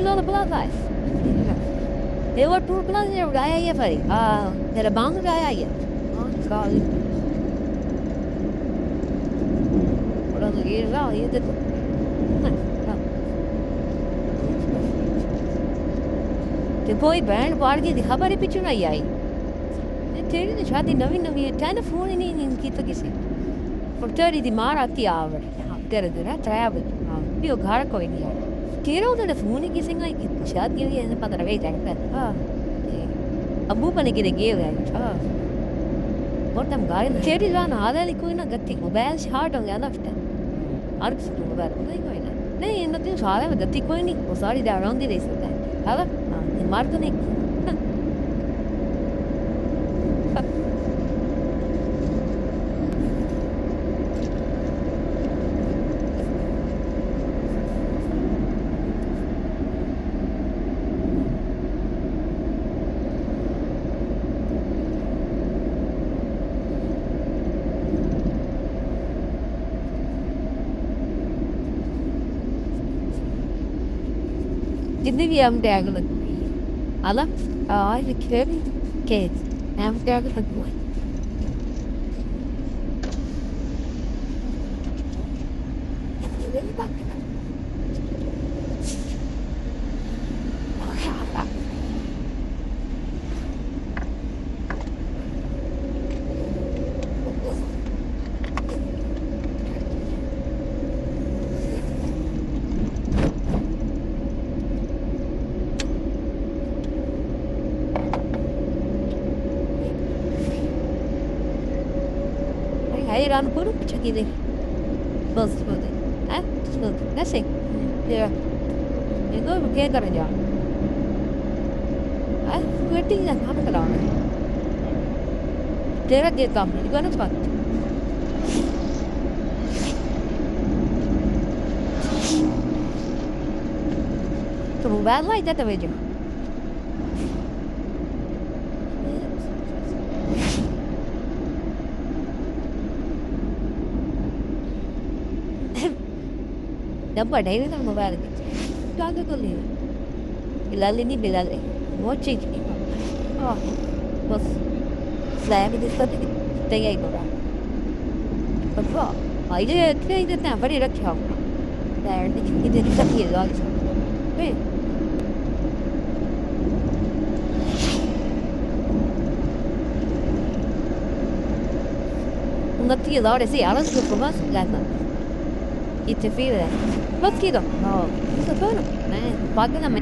lo the plaza. They were two plaza gaya fari. There a bang gaya. Oh God. What are the years out? You did. The boy band party the खबर पिछू नहीं आई तेरी तो शादी नवी नवी है तेने phone ही नहीं की तो किसी और तेरी दी मार आती आवर तेरे दिन है ट्रैवल भी वो घर कोई नहीं है तेरा उधर फोन ही किसी का की शादी हुई है पता नहीं जाएगा हाँ अबू पने के लिए गए हुए हाँ और तुम गाड़ी तेरी जान हाल है कोई ना गत्ती मोबाइल शार्ट हो गया ना फिर और किसी को मोबाइल नहीं कोई ना नहीं इन तो सारे में गत्ती कोई नहीं वो सारी डाउन दी रही सकता है हाँ मार तो नहीं जितने भी हम टैग लग alla je keuken kijk en vertel het mooi Hey, dan puro check it. Bus bote. Bus. Nasi. Yeah. Itu क्या कर जा? Waiting ना काम कराना. तेरा क्या काम है? इतना बात. तो मोबाइल लाइट है तो भेजो. जब पढ़ाई में तो मोबाइल क्या कर लिया बिलाली नहीं बिलाली बहुत चीज की बस स्लैब दिस पर तैयारी करा बस वाह आइए इतने बड़ी रखा हूँ यार इतने सब ये लॉग वे उन्नति ये लॉग ऐसे यार उसको बस लाना इतने फिर बस किधर no, eso es bueno. Págame.